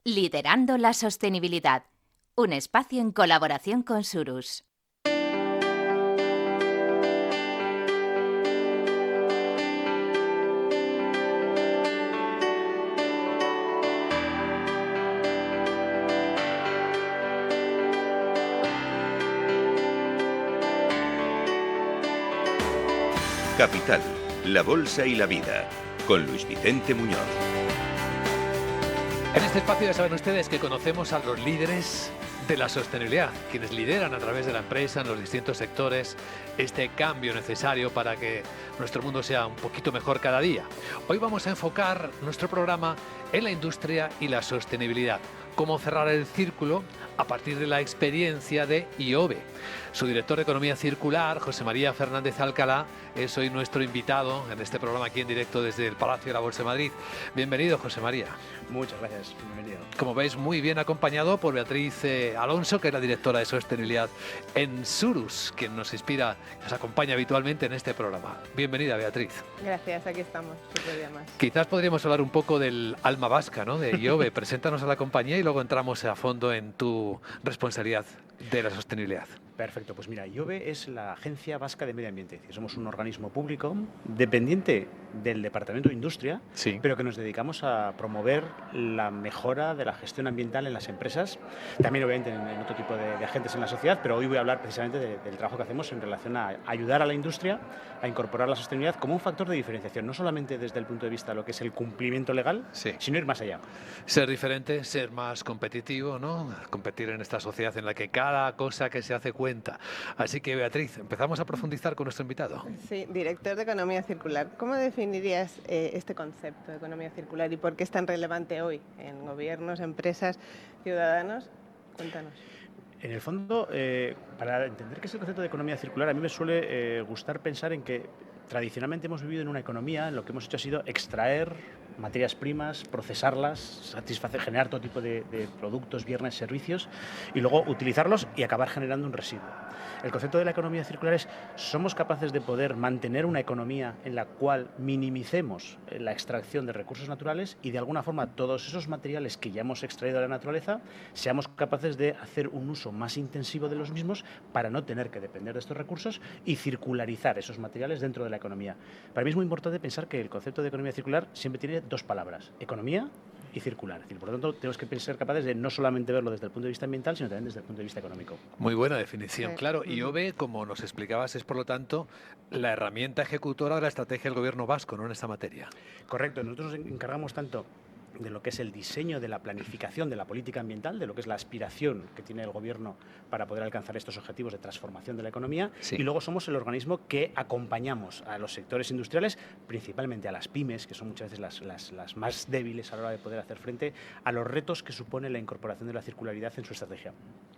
Liderando la sostenibilidad, un espacio en colaboración con Surus. Capital, la Bolsa y la Vida, con Luis Vicente Muñoz. En este espacio ya saben ustedes que conocemos a los líderes de la sostenibilidad, quienes lideran a través de la empresa en los distintos sectores este cambio necesario para que nuestro mundo sea un poquito mejor cada día. Hoy vamos a enfocar nuestro programa en la industria y la sostenibilidad, cómo cerrar el círculo a partir de la experiencia de IOBE. Su director de Economía Circular, José María Fernández Alcalá, es hoy nuestro invitado en este programa aquí en directo desde el Palacio de la Bolsa de Madrid. Bienvenido, José María. Muchas gracias, bienvenido. Como veis, muy bien acompañado por Beatriz Alonso, que es la directora de Sostenibilidad en Surus, quien nos inspira, nos acompaña habitualmente en este programa. Bienvenida, Beatriz. Gracias, aquí estamos, otro día más. Quizás podríamos hablar un poco del alma vasca, ¿no?, de IOBE. Preséntanos a la compañía y luego entramos a fondo en tu responsabilidad de la sostenibilidad. Perfecto, pues mira, IOBE es la Agencia Vasca de Medio Ambiente. Somos un organismo público dependiente del Departamento de Industria, Sí. pero que nos dedicamos a promover la mejora de la gestión ambiental en las empresas, también obviamente en otro tipo de agentes en la sociedad, pero hoy voy a hablar precisamente del trabajo que hacemos en relación a ayudar a la industria a incorporar la sostenibilidad como un factor de diferenciación, no solamente desde el punto de vista de lo que es el cumplimiento legal, Sí. sino ir más allá. Ser diferente, ser más competitivo, ¿no? Competir en esta sociedad en la que cada cosa que se hace cuenta. Así que, Beatriz, empezamos a profundizar con nuestro invitado. Sí, director de Economía Circular. ¿Cómo definirías este concepto de economía circular y por qué es tan relevante hoy en gobiernos, empresas, ciudadanos? Cuéntanos. En el fondo, para entender qué es el concepto de economía circular, a mí me suele gustar pensar en que tradicionalmente hemos vivido en una economía en lo que hemos hecho ha sido extraer materias primas, procesarlas, satisfacer, generar todo tipo de productos, bienes, servicios y luego utilizarlos y acabar generando un residuo. El concepto de la economía circular es: somos capaces de poder mantener una economía en la cual minimicemos la extracción de recursos naturales y de alguna forma todos esos materiales que ya hemos extraído de la naturaleza seamos capaces de hacer un uso más intensivo de los mismos para no tener que depender de estos recursos y circularizar esos materiales dentro de la economía. Para mí es muy importante pensar que el concepto de economía circular siempre tiene dos palabras: economía y circular. Es decir, por lo tanto, tenemos que ser capaces de no solamente verlo desde el punto de vista ambiental, sino también desde el punto de vista económico. Muy buena definición, Sí. claro. IOBE, como nos explicabas, es por lo tanto la herramienta ejecutora de la estrategia del gobierno vasco, ¿no?, en esta materia. Correcto, nosotros nos encargamos tanto de lo que es el diseño de la planificación de la política ambiental, de lo que es la aspiración que tiene el gobierno para poder alcanzar estos objetivos de transformación de la economía, Sí. y luego somos el organismo que acompañamos a los sectores industriales, principalmente a las pymes, que son muchas veces las más débiles a la hora de poder hacer frente a los retos que supone la incorporación de la circularidad en su estrategia.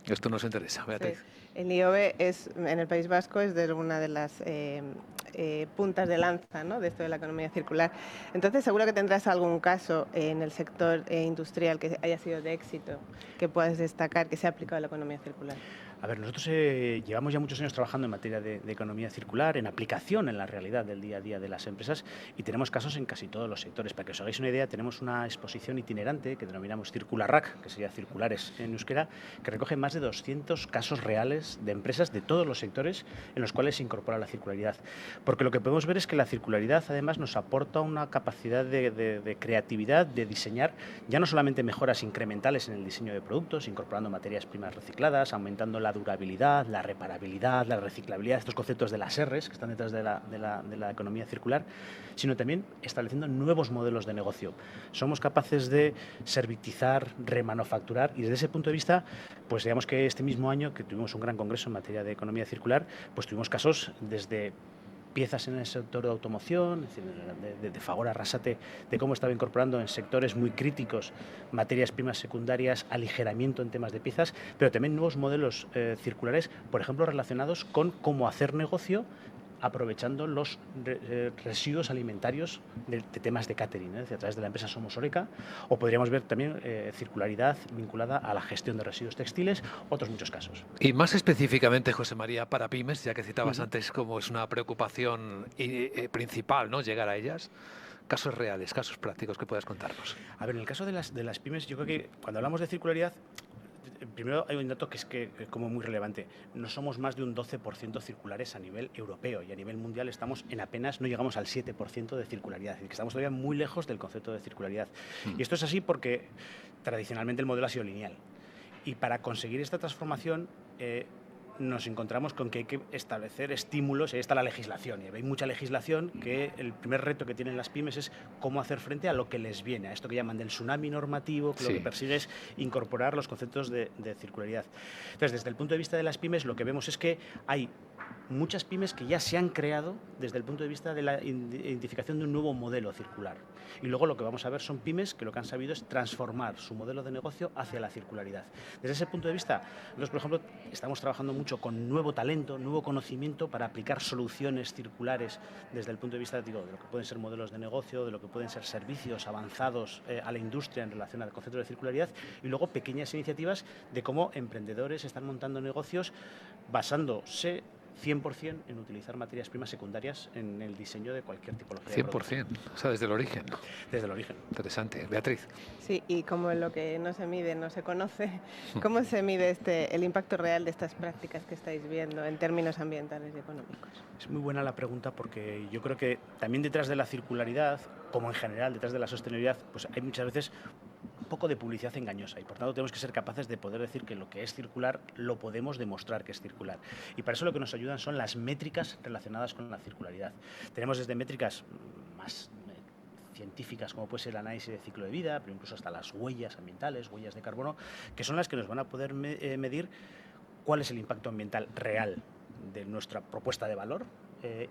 Esto nos interesa, Beatriz. Sí. El IOBE en el País Vasco es de una de las puntas de lanza, ¿no?, de esto de la economía circular. Entonces, seguro que tendrás algún caso en el sector industrial que haya sido de éxito, que puedas destacar, que se ha aplicado a la economía circular. A ver, nosotros llevamos ya muchos años trabajando en materia de economía circular, en aplicación en la realidad del día a día de las empresas, y tenemos casos en casi todos los sectores. Para que os hagáis una idea, tenemos una exposición itinerante que denominamos Circularrak, que sería circulares en euskera, que recoge más de 200 casos reales de empresas de todos los sectores en los cuales se incorpora la circularidad. Porque lo que podemos ver es que la circularidad además nos aporta una capacidad de creatividad, de diseñar ya no solamente mejoras incrementales en el diseño de productos, incorporando materias primas recicladas, aumentando la durabilidad, la reparabilidad, la reciclabilidad, estos conceptos de las R's que están detrás de la economía circular, sino también estableciendo nuevos modelos de negocio. Somos capaces de servitizar, remanufacturar, y desde ese punto de vista, pues digamos que este mismo año que tuvimos un gran congreso en materia de economía circular, pues tuvimos casos desde piezas en el sector de automoción, es decir, de Fagor Arrasate, de cómo estaba incorporando en sectores muy críticos materias primas secundarias, aligeramiento en temas de piezas, pero también nuevos modelos circulares, por ejemplo, relacionados con cómo hacer negocio aprovechando los residuos alimentarios de temas de catering, a través de la empresa Somos Oreca, o podríamos ver también circularidad vinculada a la gestión de residuos textiles, otros muchos casos. Y más específicamente, José María, para pymes, ya que citabas antes cómo es una preocupación principal, ¿no?, llegar a ellas. Casos reales, casos prácticos que puedas contarnos. A ver, en el caso de las pymes, yo creo que cuando hablamos de circularidad, primero hay un dato que es como muy relevante. No somos más de un 12% circulares a nivel europeo y a nivel mundial estamos en apenas, no llegamos al 7% de circularidad. Es decir, que estamos todavía muy lejos del concepto de circularidad. Y esto es así porque tradicionalmente el modelo ha sido lineal. Y para conseguir esta transformación nos encontramos con que hay que establecer estímulos, y ahí está la legislación, y hay mucha legislación que el primer reto que tienen las pymes es cómo hacer frente a lo que les viene, a esto que llaman del tsunami normativo, que lo que persigue es incorporar los conceptos de circularidad. Entonces, desde el punto de vista de las pymes, lo que vemos es que hay muchas pymes que ya se han creado desde el punto de vista de la identificación de un nuevo modelo circular. Y luego lo que vamos a ver son pymes que lo que han sabido es transformar su modelo de negocio hacia la circularidad. Desde ese punto de vista, nosotros, por ejemplo, estamos trabajando mucho con nuevo talento, nuevo conocimiento para aplicar soluciones circulares desde el punto de vista, digo, de lo que pueden ser modelos de negocio, de lo que pueden ser servicios avanzados a la industria en relación al concepto de circularidad, y luego pequeñas iniciativas de cómo emprendedores están montando negocios basándose 100% en utilizar materias primas secundarias en el diseño de cualquier tipología de producto. 100%, o sea, desde el origen. Desde el origen. Interesante. Beatriz. Sí, y como lo que no se mide no se conoce, ¿cómo se mide el impacto real de estas prácticas que estáis viendo en términos ambientales y económicos? Es muy buena la pregunta porque yo creo que también detrás de la circularidad, como en general detrás de la sostenibilidad, pues hay muchas veces un poco de publicidad engañosa y por tanto tenemos que ser capaces de poder decir que lo que es circular lo podemos demostrar que es circular. Y para eso lo que nos ayudan son las métricas relacionadas con la circularidad. Tenemos desde métricas más científicas como puede ser el análisis de ciclo de vida, pero incluso hasta las huellas ambientales, huellas de carbono, que son las que nos van a poder medir cuál es el impacto ambiental real de nuestra propuesta de valor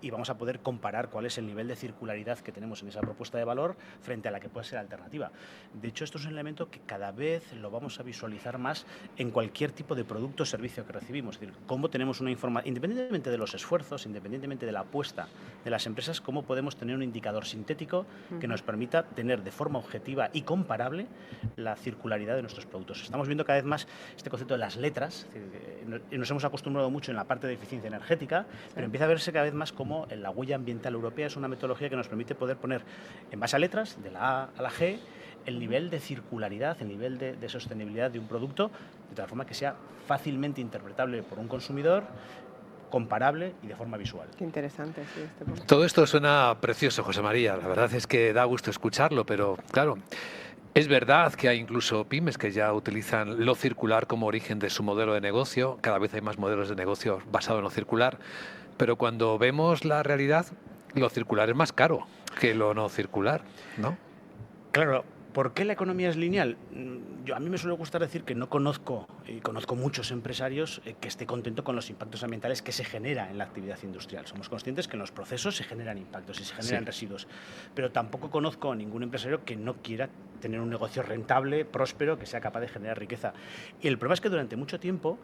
y vamos a poder comparar cuál es el nivel de circularidad que tenemos en esa propuesta de valor frente a la que puede ser alternativa. De hecho, esto es un elemento que cada vez lo vamos a visualizar más en cualquier tipo de producto o servicio que recibimos. Es decir, cómo tenemos una información, independientemente de los esfuerzos, independientemente de la apuesta de las empresas, cómo podemos tener un indicador sintético que nos permita tener de forma objetiva y comparable la circularidad de nuestros productos. Estamos viendo cada vez más este concepto de las letras, es decir, nos hemos acostumbrado mucho en la parte de eficiencia energética, pero empieza a verse cada vez más como la huella ambiental europea es una metodología que nos permite poder poner en base a letras, de la A a la G, el nivel de circularidad, el nivel de sostenibilidad de un producto, de tal forma que sea fácilmente interpretable por un consumidor, comparable y de forma visual. Qué interesante, sí, este punto. Todo esto suena precioso, José María. La verdad es que da gusto escucharlo, pero claro, es verdad que hay incluso pymes que ya utilizan lo circular como origen de su modelo de negocio. Cada vez hay más modelos de negocio basados en lo circular. Pero cuando vemos la realidad, lo circular es más caro que lo no circular, ¿no? Claro, ¿por qué la economía es lineal? A mí me suele gustar decir que no conozco, y conozco muchos empresarios que esté contento con los impactos ambientales que se genera en la actividad industrial. Somos conscientes que en los procesos se generan impactos y se generan residuos, pero tampoco conozco a ningún empresario que no quiera tener un negocio rentable, próspero, que sea capaz de generar riqueza. Y el problema es que durante mucho tiempo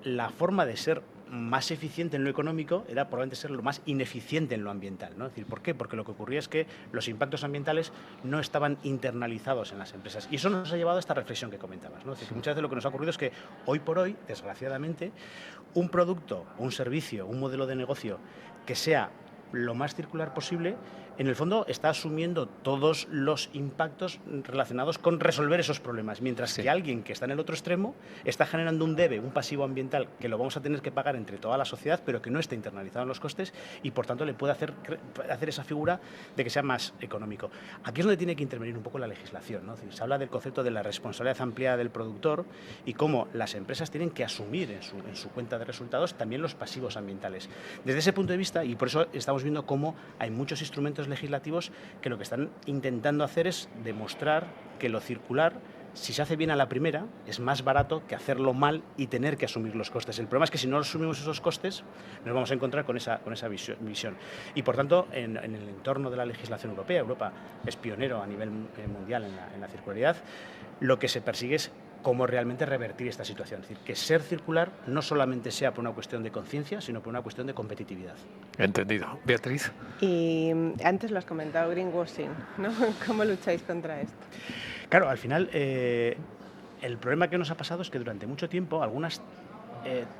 la forma de ser más eficiente en lo económico era probablemente ser lo más ineficiente en lo ambiental, ¿no? Es decir, ¿por qué? Porque lo que ocurría es que los impactos ambientales no estaban internalizados en las empresas. Y eso nos ha llevado a esta reflexión que comentabas, ¿no? Es decir, que muchas veces lo que nos ha ocurrido es que hoy por hoy, desgraciadamente, un producto, un servicio, un modelo de negocio que sea lo más circular posible, en el fondo está asumiendo todos los impactos relacionados con resolver esos problemas, mientras que alguien que está en el otro extremo está generando un debe, un pasivo ambiental que lo vamos a tener que pagar entre toda la sociedad, pero que no está internalizado en los costes y por tanto le puede hacer esa figura de que sea más económico. Aquí es donde tiene que intervenir un poco la legislación, ¿no? Es decir, se habla del concepto de la responsabilidad ampliada del productor y cómo las empresas tienen que asumir en su cuenta de resultados también los pasivos ambientales. Desde ese punto de vista, y por eso estamos viendo cómo hay muchos instrumentos legislativos que lo que están intentando hacer es demostrar que lo circular, si se hace bien a la primera, es más barato que hacerlo mal y tener que asumir los costes. El problema es que si no asumimos esos costes, nos vamos a encontrar con esa visión. Y por tanto, en el entorno de la legislación europea, Europa es pionero a nivel mundial en la circularidad, lo que se persigue es cómo realmente revertir esta situación. Es decir, que ser circular no solamente sea por una cuestión de conciencia, sino por una cuestión de competitividad. Entendido. Beatriz. Y antes lo has comentado, greenwashing, ¿no? ¿Cómo lucháis contra esto? Claro, al final, el problema que nos ha pasado es que durante mucho tiempo algunas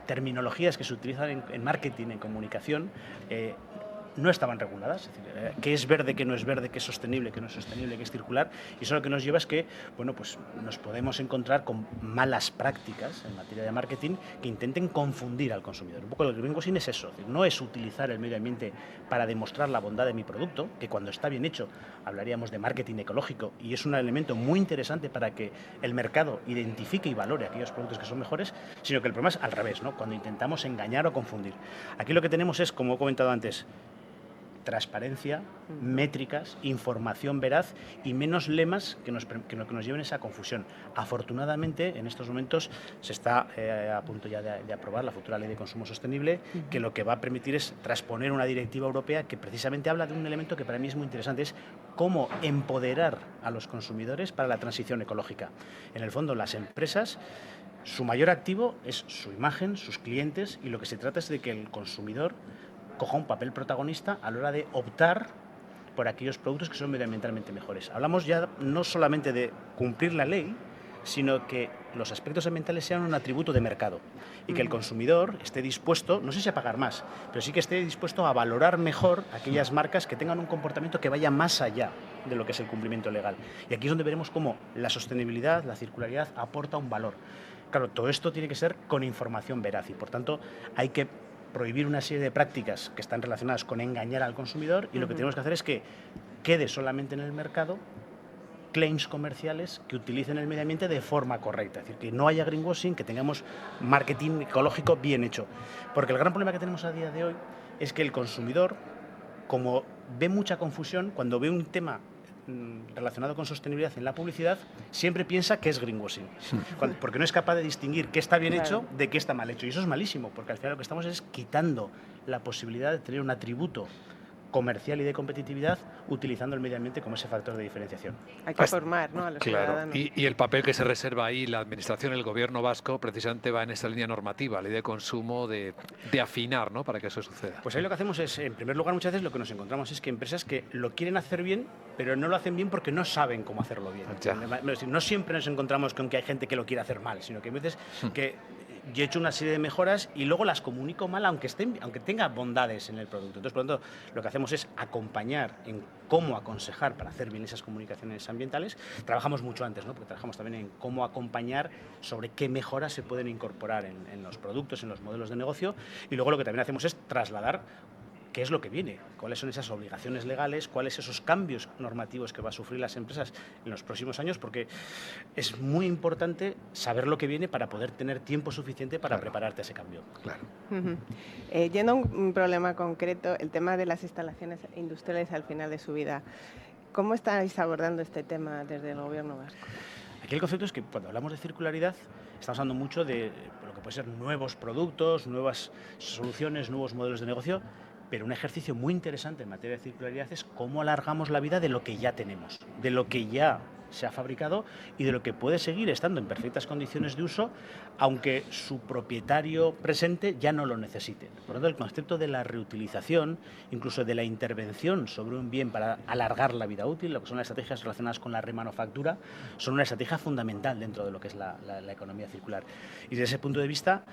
terminologías que se utilizan en marketing, en comunicación, no estaban reguladas, es decir, qué es verde, qué no es verde, qué es sostenible, qué no es sostenible, qué es circular, y eso lo que nos lleva es que, bueno, pues nos podemos encontrar con malas prácticas en materia de marketing que intenten confundir al consumidor. Un poco el greenwashing es eso, es decir, no es utilizar el medio ambiente para demostrar la bondad de mi producto, que cuando está bien hecho hablaríamos de marketing ecológico y es un elemento muy interesante para que el mercado identifique y valore aquellos productos que son mejores, sino que el problema es al revés, ¿no? Cuando intentamos engañar o confundir. Aquí lo que tenemos es, como he comentado antes, transparencia, métricas, información veraz y menos lemas que nos lleven a esa confusión. Afortunadamente, en estos momentos se está a punto ya de aprobar la futura Ley de Consumo Sostenible, que lo que va a permitir es transponer una directiva europea que precisamente habla de un elemento que para mí es muy interesante, es cómo empoderar a los consumidores para la transición ecológica. En el fondo, las empresas, su mayor activo es su imagen, sus clientes, y lo que se trata es de que el consumidor coja un papel protagonista a la hora de optar por aquellos productos que son medioambientalmente mejores. Hablamos ya no solamente de cumplir la ley, sino que los aspectos ambientales sean un atributo de mercado y que el consumidor esté dispuesto, no sé si a pagar más, pero sí que esté dispuesto a valorar mejor aquellas marcas que tengan un comportamiento que vaya más allá de lo que es el cumplimiento legal. Y aquí es donde veremos cómo la sostenibilidad, la circularidad aporta un valor. Claro, todo esto tiene que ser con información veraz y, por tanto, hay que prohibir una serie de prácticas que están relacionadas con engañar al consumidor y lo que tenemos que hacer es que quede solamente en el mercado claims comerciales que utilicen el medio ambiente de forma correcta, es decir, que no haya greenwashing, que tengamos marketing ecológico bien hecho. Porque el gran problema que tenemos a día de hoy es que el consumidor, como ve mucha confusión, cuando ve un tema relacionado con sostenibilidad en la publicidad, siempre piensa que es greenwashing, porque no es capaz de distinguir qué está bien hecho de qué está mal hecho. Y eso es malísimo, porque al final lo que estamos es quitando la posibilidad de tener un atributo comercial y de competitividad utilizando el medio ambiente como ese factor de diferenciación. Hay que formar, ¿no?, a los ciudadanos. Y el papel que se reserva ahí la Administración, el Gobierno vasco, precisamente va en esta línea normativa, ley de consumo, de afinar, ¿no?, para que eso suceda. Pues ahí lo que hacemos es, en primer lugar, muchas veces lo que nos encontramos es que empresas que lo quieren hacer bien, pero no lo hacen bien porque no saben cómo hacerlo bien. No siempre nos encontramos con que hay gente que lo quiere hacer mal, sino que hay veces que yo he hecho una serie de mejoras y luego las comunico mal, aunque tenga bondades en el producto. Entonces, por lo tanto, lo que hacemos es acompañar en cómo aconsejar para hacer bien esas comunicaciones ambientales. Trabajamos mucho antes, ¿no?, porque trabajamos también en cómo acompañar sobre qué mejoras se pueden incorporar en los productos, en los modelos de negocio. Y luego lo que también hacemos es trasladar qué es lo que viene, cuáles son esas obligaciones legales, cuáles esos cambios normativos que va a sufrir las empresas en los próximos años, porque es muy importante saber lo que viene para poder tener tiempo suficiente para prepararte a ese cambio. Claro. Yendo a un problema concreto, el tema de las instalaciones industriales al final de su vida. ¿Cómo estáis abordando este tema desde el Gobierno vasco? Aquí el concepto es que cuando hablamos de circularidad estamos hablando mucho de lo que puede ser nuevos productos, nuevas soluciones, nuevos modelos de negocio, pero un ejercicio muy interesante en materia de circularidad es cómo alargamos la vida de lo que ya tenemos, de lo que ya se ha fabricado y de lo que puede seguir estando en perfectas condiciones de uso, aunque su propietario presente ya no lo necesite. Por lo tanto, el concepto de la reutilización, incluso de la intervención sobre un bien para alargar la vida útil, lo que son las estrategias relacionadas con la remanufactura, son una estrategia fundamental dentro de lo que es la economía circular. Y desde ese punto de vista,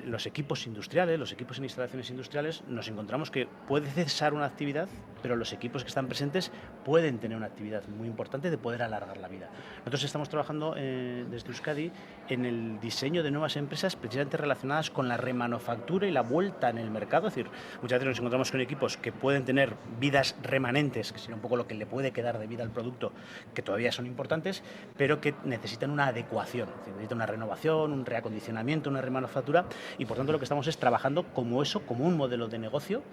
los equipos industriales, los equipos en instalaciones industriales, nos encontramos que puede cesar una actividad, pero los equipos que están presentes pueden tener una actividad muy importante de poder alargar la vida. Nosotros estamos trabajando desde Euskadi en el diseño de nuevas empresas precisamente relacionadas con la remanufactura y la vuelta en el mercado. Es decir, muchas veces nos encontramos con equipos que pueden tener vidas remanentes, que sería un poco lo que le puede quedar de vida al producto, que todavía son importantes, pero que necesitan una adecuación, es decir, necesitan una renovación, un reacondicionamiento, una remanufactura, y por tanto lo que estamos es trabajando como un modelo de negocio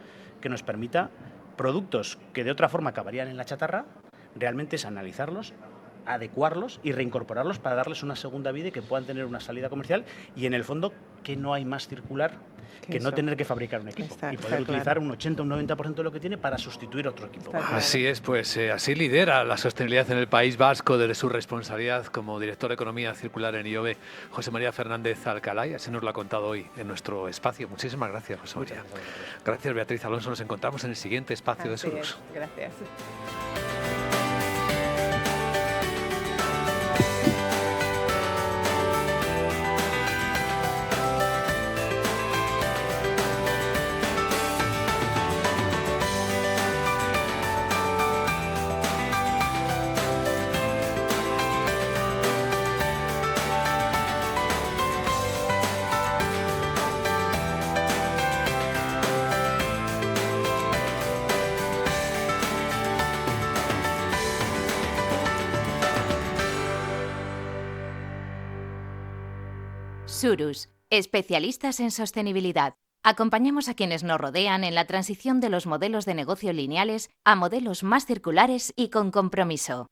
que nos permita productos que de otra forma acabarían en la chatarra, realmente es analizarlos, adecuarlos y reincorporarlos para darles una segunda vida y que puedan tener una salida comercial, y en el fondo que no hay más circular que no tener que fabricar un equipo y poder utilizar un 80 o un 90% de lo que tiene para sustituir otro equipo. Así es, pues así lidera la sostenibilidad en el País Vasco desde su responsabilidad como director de Economía Circular en IOBE, José María Fernández Alcalá, y así nos lo ha contado hoy en nuestro espacio. Muchísimas gracias, José María. Gracias, Beatriz Alonso. Nos encontramos en el siguiente espacio de Surus. Gracias. Surus, especialistas en sostenibilidad. Acompañamos a quienes nos rodean en la transición de los modelos de negocio lineales a modelos más circulares y con compromiso.